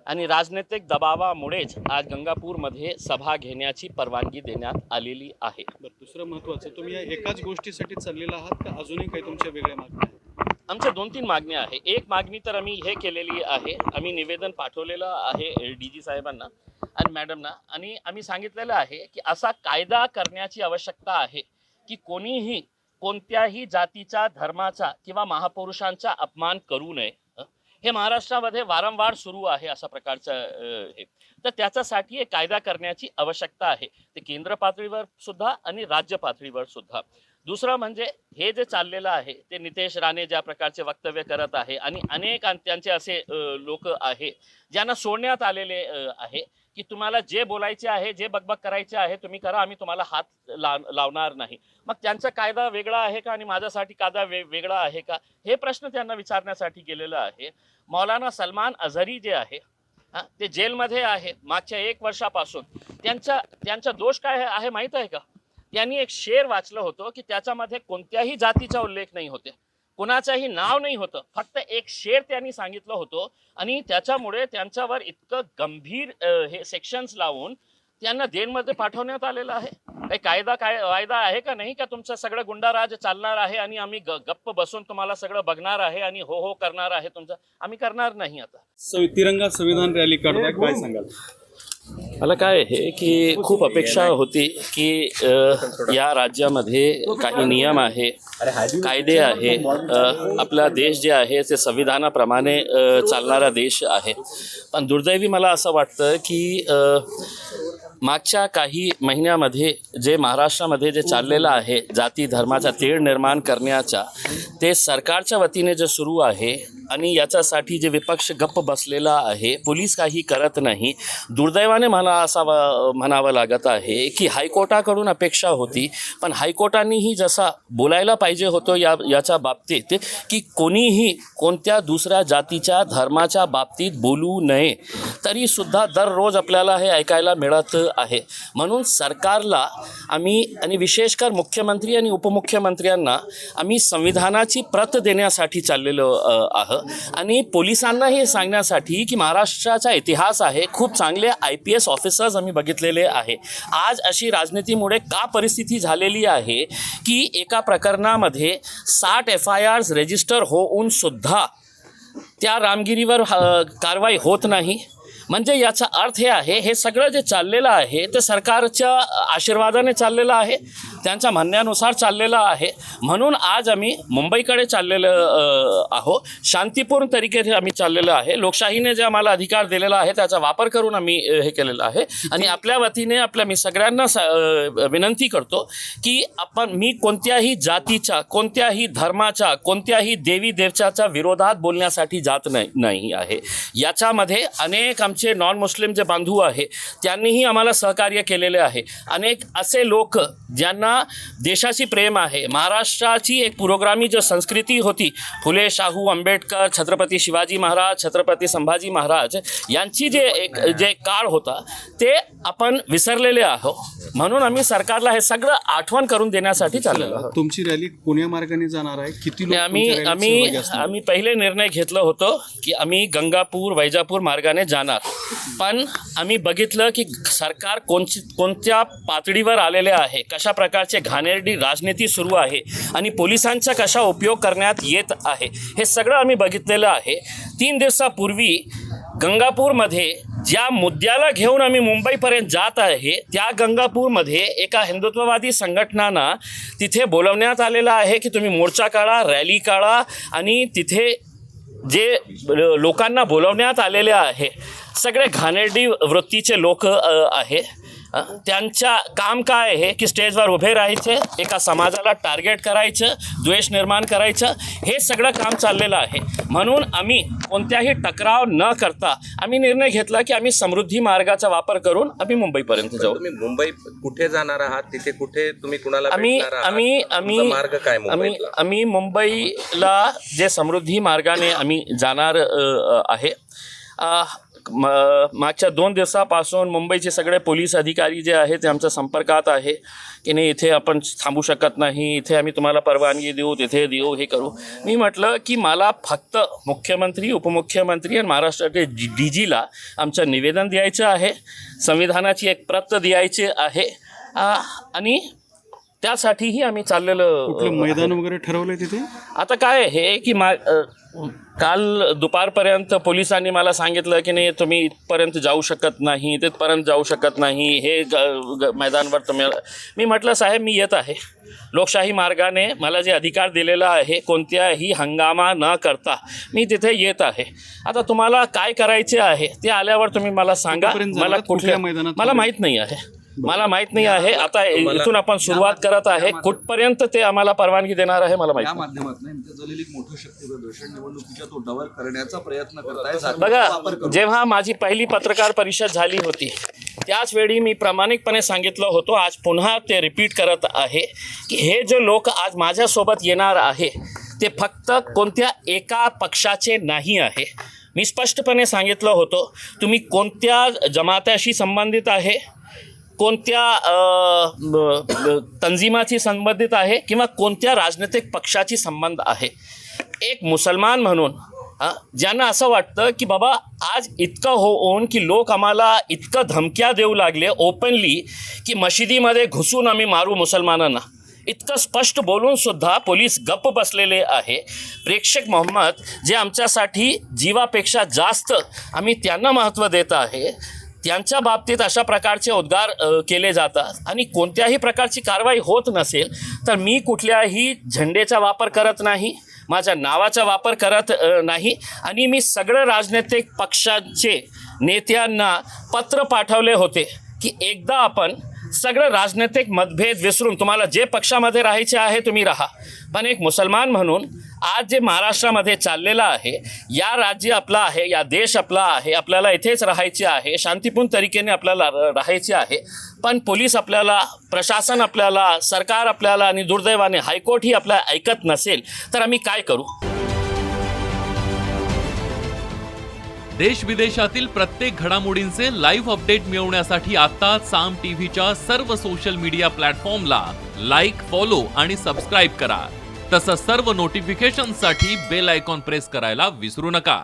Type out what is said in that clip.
आणि राजनैतिक दबावामुळेच आज गंगापूरमध्ये सभा घेण्याची परवानगी देण्यात आलेली आहे. दुसरं महत्त्वाचं, तुम्ही या एकाच गोष्टीसाठी चाललेला आहात का अजूनही काही तुमच्या वेगळ्या मागण्या आहेत? आमच्या 2-3 मागण्या आहे. एक मागणी तर आम्ही हे केलेली आहे, आम्ही निवेदन पाठवलेलं आहे DG साहेबांना आणि मॅडमना, आणि आम्ही सांगितलेलं आहे की असा कायदा करण्याची आवश्यकता आहे की कोणीही कोणत्याही जातीचा, धर्माचा किंवा महापुरुषांचा अपमान करू नये. हे महाराष्ट्रामध्ये वारंवार सुरू आहे अशा प्रकारचं हे, तर त्याच्यासाठी एक कायदा करण्याची आवश्यकता आहे, ते केंद्र पातळीवर सुद्धा आणि राज्य पातळीवर सुद्धा. दुसरं म्हणजे हे जे चाललेलं आहे ते नितेश राणे ज्या प्रकारचे वक्तव्य करत आहे आणि अनेक त्यांचे असे लोक आहे ज्यांना सोडण्यात आलेले आहे की तुम्हाला जे बोलायचे आहे, जे बकबक करायचे आहे तुम्ही करा, आम्ही तुम्हाला हात लावणार नाही. मग त्यांचा कायदा वेगळा आहे का आणि माझ्यासाठी कायदा वेगळा आहे का, हे प्रश्न त्यांना विचारण्यासाठी गेलेला आहे. मौलाना सलमान अझहरी जे आहे ते जेलमध्ये आहे मागच्या 1 वर्षापासून. त्यांचा दोष काय आहे माहीत आहे का? त्यांनी एक शेर वाचलं होतं की त्याच्यामध्ये कोणत्याही जातीचा उल्लेख नाही होते, कोणाचंही नाव नाही होतं, फक्त एक शेर त्यांनी सांगितलं होतं आणि त्याच्यामुळे त्यांच्यावर इतकं गंभीर हे सेक्शन्स लावून त्यांना जेलमध्ये पाठवण्यात आलेलं आहे. काही कायदा आहे का नाही का तुमचं सगळं गुंडाराज चालणार आहे आणि आम्ही गप्प बसून तुम्हाला सगळं बघणार आहे आणि हो हो करणार आहे तुमचं? आम्ही करणार नाही. आता तिरंगा संविधान रॅली काढताय, काय सांगाल? मला काय आहे की खूप अपेक्षा होती की या राज्यामध्ये काही नियम आहे, कायदे आहे, आपला देश जे आहे ते संविधानाप्रमाणे चालणारा देश आहे. पण दुर्दैवी मला असं वाटतं की मागच्या काही महिन्यामध्ये जे महाराष्ट्रामध्ये जे चाललेलं आहे जाती धर्माचा तेढ निर्माण करण्याचा, ते सरकारच्या वतीने जे सुरू आहे आणि याच्यासाठी जे विपक्ष गप्प बसलेला आहे, पोलीस काही करत नाही. दुर्दैवाने मला असं म्हणावं लागत आहे की हायकोर्टाकडून अपेक्षा होती, पण हायकोर्टानेही जसा बोलायला पाहिजे होतं याच्या बाबतीत की कोणीही कोणत्या दुसऱ्या जातीच्या धर्माच्या बाबतीत बोलू नये, तरीसुद्धा दररोज आपल्याला हे ऐकायला मिळत आहे. म्हणून सरकारला आम्ही आणि विशेषकर मुख्यमंत्री आणि उपमुख्यमंत्र्यांना आम्ही संविधानाची प्रत देण्यासाठी चाललेलो आहोत आणि पोलिसांना हे सांगण्यासाठी की महाराष्ट्राचा इतिहास आहे, खूप चांगले IPS ऑफिसर्स आम्ही बघितलेले आहे. आज अशी राजनीतीमुळे का परिस्थिती झालेली आहे की एका प्रकरणामध्ये 60 FIRs रजिस्टर होऊन सुद्धा त्या रामगिरीवर कारवाई होत नाही. म्हणजे याचा अर्थ हे आहे, हे सगळं जे चाललेलं आहे ते सरकारच्या आशीर्वादाने चाललेलं आहे, त्यांच्या म्हणण्यानुसार चाललेलं आहे. म्हणून आज आम्ही मुंबईकडे चाललेलं आहोत, शांतीपूर्ण तरीकेने आम्ही चाललेलं आहे. लोकशाहीने जे आम्हाला अधिकार दिलेला आहे त्याचा वापर करून आम्ही हे केलेलं आहे आणि आपल्या वतीने मी सगळ्यांना विनंती करतो की मी कोणत्याही जातीच्या, कोणत्याही धर्माच्या, कोणत्याही देवी देवताच्या विरोधात बोलण्यासाठी जात नाही आहे. याच्यामध्ये अनेक आमचे नॉन मुस्लिम जे बांधव आहे त्यांनीही आम्हाला सहकार्य केलेले आहे. अनेक असे लोक ज्यांना देशाची प्रेम आहे, महाराष्ट्राची एक पुरोगामी जो संस्कृती होती, फुले शाहू आंबेडकर, छत्रपती शिवाजी महाराज, छत्रपती संभाजी महाराज यांची जे काळ होता ते आपण विसरलेले आहोत. म्हणून आम्ही सरकारला हे सगळं आठवण करून देण्यासाठी चाललेलो आहोत. तुमची रॅली कोण्या मार्गाने जाणार आहे? किती लोक? आम्ही पहिले निर्णय घेतला होतो की आम्ही गंगापूर वैजापूर मार्गाने जाणार, पण आम्ही बघितलं की सरकार कोणत्या पातळीवर आलेले आहे, कशा प्रकारचे घाणेरडी राजनीती सुरू आहे आणि पोलिसांचा कशा उपयोग करण्यात येत आहे, हे सगळं आम्ही बघितलेलं आहे. 3 दिवसापूर्वी गंगापूरमध्ये ज्या मुद्द्याला घेऊन आम्ही मुंबईपर्यंत जात आहे त्या गंगापूरमध्ये एका हिंदुत्ववादी संघटनांना तिथे बोलवण्यात आलेलं आहे की तुम्ही मोर्चा काढा, रॅली काढा, आणि तिथे जे लोकांना बोलवण्यात आलेले आहे सगळे घाणेरडी वृत्तीचे लोक आहे. त्यांच्या काम काय आहे की स्टेजवर उभे राहायचे, एका समाजाला टार्गेट करायचं, द्वेष निर्माण करायचं, हे सगळं काम चाललेलं आहे. म्हणून आम्ही कोणत्याही टकराव न करता आम्ही निर्णय घेतला की आम्ही समृद्धी मार्गाचा वापर करून आम्ही मुंबईपर्यंत जाऊ. तुम्ही मुंबई कुठे जाणार आहात, तिथे कुठे तुम्ही कुणाला मार्ग काय? आम्ही मुंबईला जे समृद्धी मार्गाने आम्ही जाणार आहे मागच्या 2 दिवसापासून मुंबईचे सगळे पोलीस अधिकारी जे आहेत ते आमच्या संपर्कात आहे की नाही इथे आपण थांबू शकत नाही, इथे आम्ही तुम्हाला परवानगी देऊ, तिथे देऊ, हे करू. मी म्हटलं की मला फक्त मुख्यमंत्री, उपमुख्यमंत्री आणि महाराष्ट्राचे DGला आमचं निवेदन द्यायचं आहे, संविधानाची एक प्रत द्यायची आहे आणि त्यासाठीही आम्ही चाललेलं कुठलं मैदान वगैरे ठरवलंय तिथे? आता काय आहे की काल दुपारपर्यंत पोलिसांनी मला सांगितलं की नाही तुम्ही इथपर्यंत जाऊ शकत नाही, तिथपर्यंत जाऊ शकत नाही, हे मैदानावर तुम्ही. मी म्हटलं साहेब मी येत आहे, लोकशाही मार्गाने मला जे अधिकार दिलेला आहे कोणत्याही हंगामा न करता मी तिथे येत आहे. आता तुम्हाला काय करायचे आहे ते आल्यावर तुम्ही मला सांगा. कुठपर्यंत मला जाणार? कुठल्या कुठल्या मैदानात? मला माहीत नाही आहे, मला माहीत नाही आहे. आता इथून आपण सुरुवात करत आहे, कुठपर्यंत ते आम्हाला परवानगी देणार आहे मला माहिती या माध्यमातून इम्तियाज जलील एक मोठं शक्ती प्रदर्शन निवडणुकीच्या तोंडावर करण्याचा प्रयत्न करताय. बघा, जेव्हा माझी पहिली पत्रकार परिषद झाली होती त्याच वेळी मी प्रामाणिकपणे सांगितलं होतं, आज पुन्हा ते रिपीट करत आहे की हे जे लोक आज माझ्यासोबत येणार आहे ते फक्त कोणत्या एका पक्षाचे नाही आहे. मी स्पष्टपणे सांगितलं होतं तुम्ही कोणत्या जमाताशी संबंधित आहे, कोणत्या तंजिमाची संबंधित आहे किंवा कोणत्या राजनैतिक पक्षाची संबंध आहे. एक मुसलमान म्हणून ज्यांना असं वाटतं की बाबा आज इतकं होऊन की लोक आम्हाला इतकं धमक्या देऊ लागले ओपनली की मशिदीमध्ये घुसून आम्ही मारू मुसलमानांना, इतकं स्पष्ट बोलूनसुद्धा पोलीस गप्प बसलेले आहे. प्रेक्षक मोहम्मद जे आमच्यासाठी जीवापेक्षा जास्त आम्ही त्यांना महत्त्व देत आहे, त्यांच्या बाबतीत अशा प्रकारचे उद्गार केले जातात आणि कोणत्याही प्रकारची कारवाई होत नसेल तर मी कुठल्याही झेंडेचा वापर करत नाही, माझ्या नावाचा वापर करत नाही आणि मी सगळ्या राजनैतिक पक्षांचे नेत्यांना पत्र पाठवले होते की एकदा आपण सगळं राजनैतिक मतभेद विसरून तुम्हाला जे पक्षामध्ये राहायचे आहे तुम्ही राहा, पण एक मुसलमान म्हणून आज जे महाराष्ट्रामध्ये चाललेलं आहे, या राज्य आपला आहे, या देश आपला आहे, आपल्याला इथेच राहायचे आहे, शांतिपूर्ण तरीकेने आपल्याला राहायचे आहे, पण पोलीस आपल्याला, प्रशासन आपल्याला, सरकार आपल्याला आणि दुर्दैवाने हायकोर्टही आपल्याला ऐकत नसेल तर आम्ही काय करू. देश विदेशातील प्रत्येक घडामोडींचे लाईव्ह अपडेट मिळवण्यासाठी आता साम टीव्हीच्या सर्व सोशल मीडिया प्लॅटफॉर्मला लाईक, फॉलो आणि सबस्क्राईब करा. तसंच सर्व नोटिफिकेशनसाठी बेल आयकॉन प्रेस करायला विसरू नका.